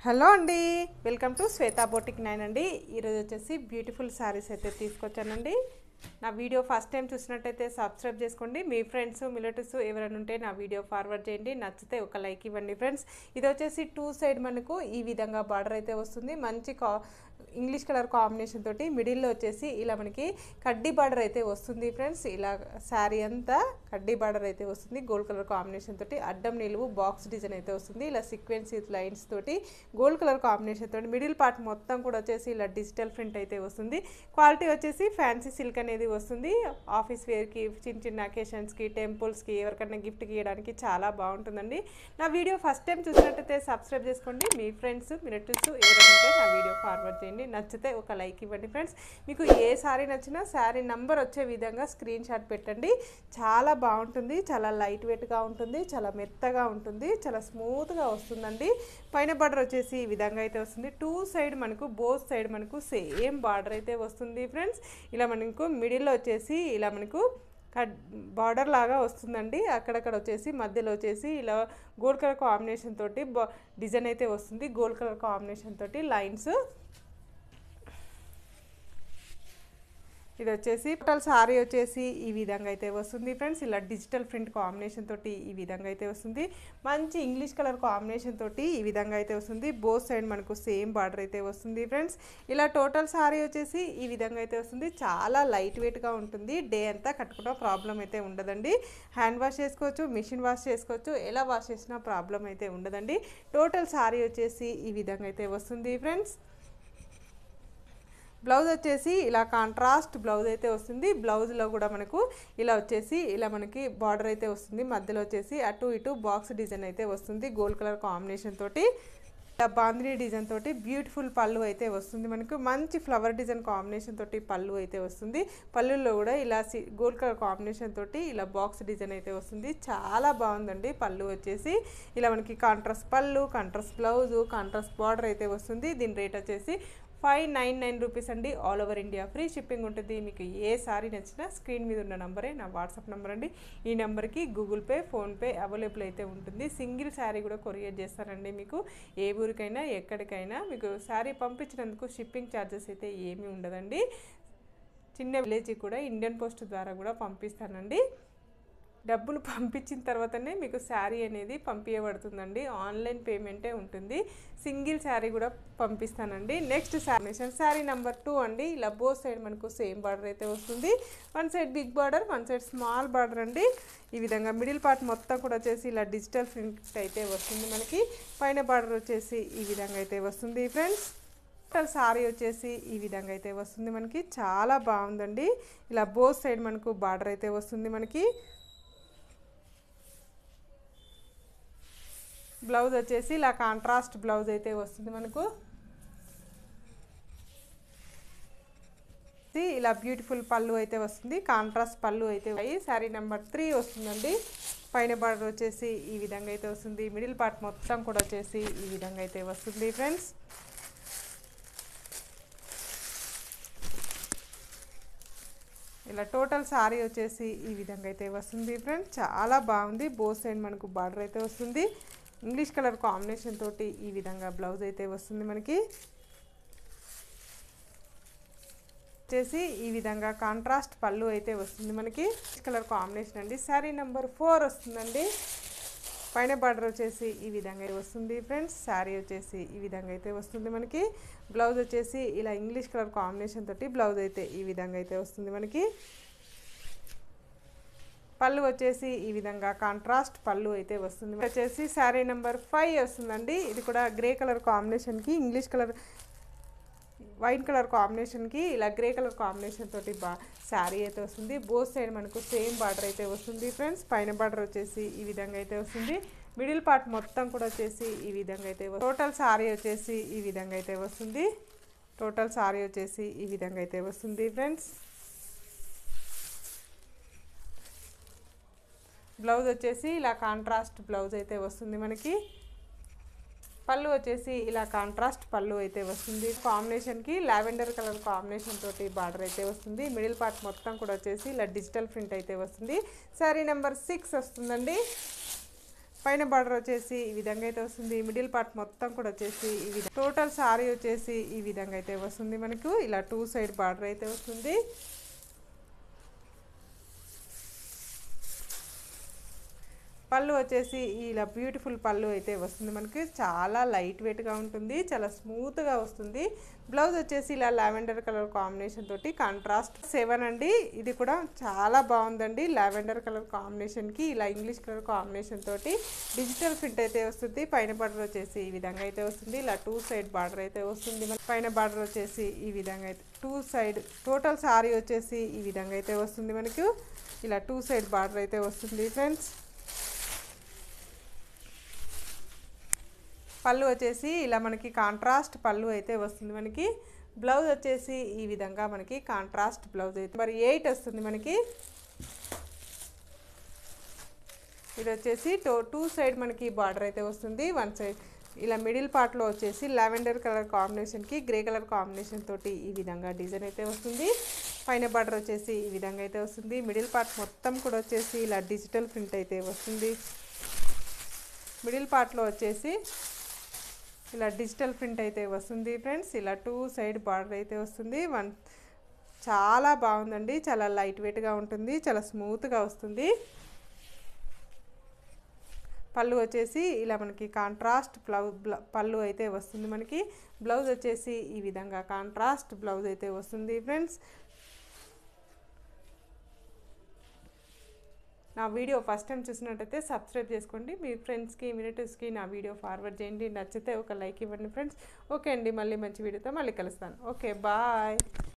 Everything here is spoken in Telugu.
హలో అండి, వెల్కమ్ టు శ్వేతా బోటిక్ 9 అండి. ఈరోజు వచ్చేసి బ్యూటిఫుల్ శారీస్ అయితే తీసుకొచ్చానండి. నా వీడియో ఫస్ట్ టైం చూసినట్టయితే సబ్స్క్రైబ్ చేసుకోండి. మీ ఫ్రెండ్స్ రిలేటివ్స్ ఎవరైనా ఉంటే నా వీడియో ఫార్వర్డ్ చేయండి. నచ్చితే ఒక లైక్ ఇవ్వండి ఫ్రెండ్స్. ఇది వచ్చేసి 2 సైడ్ మనకు ఈ విధంగా బార్డర్ అయితే వస్తుంది. మంచి ఇంగ్లీష్ కలర్ కాంబినేషన్ తోటి మిడిల్లో వచ్చేసి ఇలా మనకి కడ్డీ బార్డర్ అయితే వస్తుంది ఫ్రెండ్స్. ఇలా శారీ అంతా కడ్డీ బార్డర్ అయితే వస్తుంది. గోల్డ్ కలర్ కాంబినేషన్ తోటి అడ్డం నిలువు బాక్స్ డిజైన్ అయితే వస్తుంది. ఇలా సీక్వెన్స్ లైన్స్ తోటి గోల్డ్ కలర్ కాంబినేషన్ తోటి మిడిల్ పార్ట్ మొత్తం కూడా వచ్చేసి ఇలా డిజిటల్ ప్రింట్ అయితే వస్తుంది. క్వాలిటీ వచ్చేసి ఫ్యాన్సీ సిల్క్ అనేది వస్తుంది. ఆఫీస్ వేర్కి, చిన్న చిన్న అకేషన్స్కి, టెంపుల్స్కి, ఎవరికైనా గిఫ్ట్కి ఇవ్వడానికి చాలా బాగుంటుందండి. నా వీడియో ఫస్ట్ టైం చూసినట్టయితే సబ్స్క్రైబ్ చేసుకోండి. మీ ఫ్రెండ్స్ రిలేటివ్స్ ఎవరైనా ఉంటే నా వీడియో ఫార్వర్డ్ చేయండి. నచ్చితే ఒక లైక్ ఇవ్వండి ఫ్రెండ్స్. మీకు ఏ శారీ నచ్చినా శారీ నంబర్ వచ్చే విధంగా స్క్రీన్ షాట్ పెట్టండి. చాలా బాగుంటుంది, చాలా లైట్ వెయిట్గా ఉంటుంది, చాలా మెత్తగా ఉంటుంది, చాలా స్మూత్గా వస్తుందండి. పైన బార్డర్ వచ్చేసి ఈ విధంగా అయితే వస్తుంది. 2 సైడ్ మనకు బోత్ సైడ్ మనకు సేమ్ బార్డర్ అయితే వస్తుంది ఫ్రెండ్స్. ఇలా మనకు మిడిల్లో వచ్చేసి ఇలా మనకు బార్డర్ లాగా వస్తుందండి. అక్కడక్కడ వచ్చేసి మధ్యలో వచ్చేసి ఇలా గోల్డ్ కలర్ కాంబినేషన్ తోటి డిజైన్ అయితే వస్తుంది. గోల్డ్ కలర్ కాంబినేషన్ తోటి లైన్స్. ఇది వచ్చేసి టోటల్ సారీ వచ్చేసి ఈ విధంగా అయితే వస్తుంది ఫ్రెండ్స్. ఇలా డిజిటల్ ప్రింట్ కాంబినేషన్ తోటి ఈ విధంగా అయితే వస్తుంది. మంచి ఇంగ్లీష్ కలర్ కాంబినేషన్ తోటి ఈ విధంగా అయితే వస్తుంది. బోత్ సైడ్ మనకు సేమ్ బార్డర్ అయితే వస్తుంది ఫ్రెండ్స్. ఇలా టోటల్ సారీ వచ్చేసి ఈ విధంగా అయితే వస్తుంది. చాలా లైట్ వెయిట్గా ఉంటుంది. డే అంతా కట్టుకున్న ప్రాబ్లం అయితే ఉండదండి. హ్యాండ్ వాష్ చేసుకోవచ్చు, మిషన్ వాష్ చేసుకోవచ్చు, ఎలా వాష్ చేసినా ప్రాబ్లం అయితే ఉండదండి. టోటల్ సారీ వచ్చేసి ఈ విధంగా అయితే వస్తుంది ఫ్రెండ్స్. బ్లౌజ్ వచ్చేసి ఇలా కాంట్రాస్ట్ బ్లౌజ్ అయితే వస్తుంది. బ్లౌజ్లో కూడా మనకు ఇలా వచ్చేసి ఇలా మనకి బార్డర్ అయితే వస్తుంది. మధ్యలో వచ్చేసి అటు ఇటు బాక్స్ డిజైన్ అయితే వస్తుంది. గోల్డ్ కలర్ కాంబినేషన్ తోటి ఇలా బాందిని డిజైన్ తోటి బ్యూటిఫుల్ పళ్ళు అయితే వస్తుంది. మనకు మంచి ఫ్లవర్ డిజైన్ కాంబినేషన్ తోటి పళ్ళు అయితే వస్తుంది. పళ్ళుల్లో కూడా ఇలా గోల్డ్ కలర్ కాంబినేషన్ తోటి ఇలా బాక్స్ డిజైన్ అయితే వస్తుంది. చాలా బాగుందండి. పళ్ళు వచ్చేసి ఇలా మనకి కాంట్రాస్ట్ పళ్ళు, కాంట్రాస్ట్ బ్లౌజు, కాంట్రాస్ట్ బార్డర్ అయితే వస్తుంది. దీని రేట్ వచ్చేసి 599 రూపీస్ అండి. All over India free shipping ఉంటుంది. మీకు ఏ సారీ నచ్చినా స్క్రీన్ మీద ఉన్న నంబరే నా వాట్సాప్ నెంబర్ అండి. ఈ నెంబర్కి గూగుల్ పే, ఫోన్పే అవైలబుల్ అయితే ఉంటుంది. సింగిల్ శారీ కూడా కొరియర్ చేస్తారండి. మీకు ఏ ఊరికైనా ఎక్కడికైనా మీకు శారీ పంపించినందుకు షిప్పింగ్ ఛార్జెస్ అయితే ఏమీ ఉండదండి. చిన్న విలేజ్కి కూడా ఇండియన్ పోస్ట్ ద్వారా కూడా పంపిస్తానండి. డబ్బులు పంపించిన తర్వాతనే మీకు శారీ అనేది పంపించబడుతుందండి. ఆన్లైన్ పేమెంటే ఉంటుంది. సింగిల్ శారీ కూడా పంపిస్తానండి. నెక్స్ట్ శారీ నెంబర్ 2 అండి. ఇలా బోత్ సైడ్ మనకు సేమ్ బార్డర్ అయితే వస్తుంది. One side big border, one side small border అండి. ఈ విధంగా మిడిల్ పార్ట్ మొత్తం కూడా వచ్చేసి ఇలా డిజిటల్ ప్రింట్ అయితే వస్తుంది. మనకి పైన బార్డర్ వచ్చేసి ఈ విధంగా అయితే వస్తుంది ఫ్రెండ్స్. టోటల్ సారీ వచ్చేసి ఈ విధంగా అయితే వస్తుంది. మనకి చాలా బాగుందండి. ఇలా బోత్ సైడ్ మనకు బార్డర్ అయితే వస్తుంది. మనకి బ్లౌజ్ వచ్చేసి ఇలా కాంట్రాస్ట్ బ్లౌజ్ అయితే వస్తుంది. మనకు ఇలా బ్యూటిఫుల్ పళ్ళు అయితే వస్తుంది. కాంట్రాస్ట్ పళ్ళు అయితే శారీ నెంబర్ 3 వస్తుందండి. పైన బార్డర్ వచ్చేసి ఈ విధంగా అయితే వస్తుంది. మిడిల్ పార్ట్ మొత్తం కూడా వచ్చేసి ఈ విధంగా అయితే వస్తుంది ఫ్రెండ్స్. ఇలా టోటల్ సారీ వచ్చేసి ఈ విధంగా అయితే వస్తుంది ఫ్రెండ్స్. చాలా బాగుంది. బోత్ సైడ్ మనకు బార్డర్ అయితే వస్తుంది. ఇంగ్లీష్ కలర్ కాంబినేషన్ తోటి ఈ విధంగా బ్లౌజ్ అయితే వస్తుంది. మనకి వచ్చేసి ఈ విధంగా కాంట్రాస్ట్ పళ్ళు అయితే వస్తుంది. మనకి కలర్ కాంబినేషన్ అండి. శారీ నెంబర్ 4 వస్తుందండి. పైన బార్డర్ వచ్చేసి ఈ విధంగా వస్తుంది ఫ్రెండ్స్. శారీ వచ్చేసి ఈ విధంగా అయితే వస్తుంది. మనకి బ్లౌజ్ వచ్చేసి ఇలా ఇంగ్లీష్ కలర్ కాంబినేషన్ తోటి బ్లౌజ్ అయితే ఈ విధంగా అయితే వస్తుంది. మనకి పళ్ళు వచ్చేసి ఈ విధంగా కాంట్రాస్ట్ పళ్ళు అయితే వస్తుంది. వచ్చేసి శారీ నెంబర్ 5 వస్తుందండి. ఇది కూడా గ్రే కలర్ కాంబినేషన్కి ఇంగ్లీష్ కలర్ వైట్ కలర్ కాంబినేషన్కి ఇలా గ్రే కలర్ కాంబినేషన్ తోటి శారీ అయితే వస్తుంది. బోత్ సైడ్ మనకు సేమ్ బార్డర్ అయితే వస్తుంది ఫ్రెండ్స్. పైన బార్డర్ వచ్చేసి ఈ విధంగా అయితే వస్తుంది. మిడిల్ పార్ట్ మొత్తం కూడా వచ్చేసి ఈ విధంగా అయితే టోటల్ సారీ వచ్చేసి ఈ విధంగా అయితే వస్తుంది. టోటల్ సారీ వచ్చేసి ఈ విధంగా అయితే వస్తుంది ఫ్రెండ్స్. బ్లౌజ్ వచ్చేసి ఇలా కాంట్రాస్ట్ బ్లౌజ్ అయితే వస్తుంది. మనకి పళ్ళు వచ్చేసి ఇలా కాంట్రాస్ట్ పళ్ళు అయితే వస్తుంది. కాంబినేషన్కి లావెండర్ కలర్ కాంబినేషన్ తోటి బార్డర్ అయితే వస్తుంది. మిడిల్ పార్ట్ మొత్తం కూడా వచ్చేసి ఇలా డిజిటల్ ప్రింట్ అయితే వస్తుంది. శారీ నెంబర్ 6 వస్తుందండి. పైన బార్డర్ వచ్చేసి ఈ విధంగా అయితే వస్తుంది. మిడిల్ పార్ట్ మొత్తం కూడా వచ్చేసి ఈ విధంగా టోటల్ సారీ వచ్చేసి ఈ విధంగా అయితే వస్తుంది. మనకు ఇలా 2 సైడ్ బార్డర్ అయితే వస్తుంది. పళ్ళు వచ్చేసి ఇలా బ్యూటిఫుల్ పళ్ళు అయితే వస్తుంది. మనకి చాలా లైట్ వెయిట్గా ఉంటుంది, చాలా స్మూత్గా వస్తుంది. బ్లౌజ్ వచ్చేసి ఇలా లావెండర్ కలర్ కాంబినేషన్ తోటి కాంట్రాస్ట్ 7 అండి. ఇది కూడా చాలా బాగుందండి. లావెండర్ కలర్ కాంబినేషన్కి ఇలా ఇంగ్లీష్ కలర్ కాంబినేషన్ తోటి డిజిటల్ ప్రింట్ అయితే వస్తుంది. పైన బార్డర్ వచ్చేసి ఈ విధంగా అయితే వస్తుంది. ఇలా 2 సైడ్ బార్డర్ అయితే వస్తుంది. పైన బార్డర్ వచ్చేసి ఈ విధంగా అయితే 2 సైడ్ టోటల్ సారీ వచ్చేసి ఈ విధంగా అయితే వస్తుంది. మనకు ఇలా 2 సైడ్ బార్డర్ అయితే వస్తుంది ఫ్రెండ్స్. పళ్ళు వచ్చేసి ఇలా మనకి కాంట్రాస్ట్ పళ్ళు అయితే వస్తుంది. మనకి బ్లౌజ్ వచ్చేసి ఈ విధంగా మనకి కాంట్రాస్ట్ బ్లౌజ్ అయితే మరి 8 వస్తుంది. మనకి ఇది వచ్చేసి 2 సైడ్ మనకి బార్డర్ అయితే వస్తుంది. 1 సైడ్ ఇలా మిడిల్ పార్ట్లో వచ్చేసి లావెండర్ కలర్ కాంబినేషన్కి గ్రే కలర్ కాంబినేషన్ తోటి ఈ విధంగా డిజైన్ అయితే వస్తుంది. పైన బార్డర్ వచ్చేసి ఈ విధంగా అయితే వస్తుంది. మిడిల్ పార్ట్ మొత్తం కూడా వచ్చేసి ఇలా డిజిటల్ ప్రింట్ అయితే వస్తుంది. మిడిల్ పార్ట్లో వచ్చేసి ఇలా డిజిటల్ ప్రింట్ అయితే వస్తుంది ఫ్రెండ్స్. ఇలా 2 సైడ్ బార్డర్ అయితే వస్తుంది. చాలా బాగుందండి. చాలా లైట్ వెయిట్గా ఉంటుంది, చాలా స్మూత్గా వస్తుంది. పళ్ళు వచ్చేసి ఇలా మనకి కాంట్రాస్ట్ పళ్ళు అయితే వస్తుంది. మనకి బ్లౌజ్ వచ్చేసి ఈ విధంగా కాంట్రాస్ట్ బ్లౌజ్ అయితే వస్తుంది ఫ్రెండ్స్. నా వీడియో ఫస్ట్ టైం చూసినట్టయితే సబ్స్క్రైబ్ చేసుకోండి. మీ ఫ్రెండ్స్కి రిలేటివ్స్కి నా వీడియో ఫార్వర్డ్ చేయండి. నచ్చితే ఒక లైక్ ఇవ్వండి ఫ్రెండ్స్. ఓకే అండి, మళ్ళీ మంచి వీడియోతో మళ్ళీ కలుస్తాను. Okay, bye.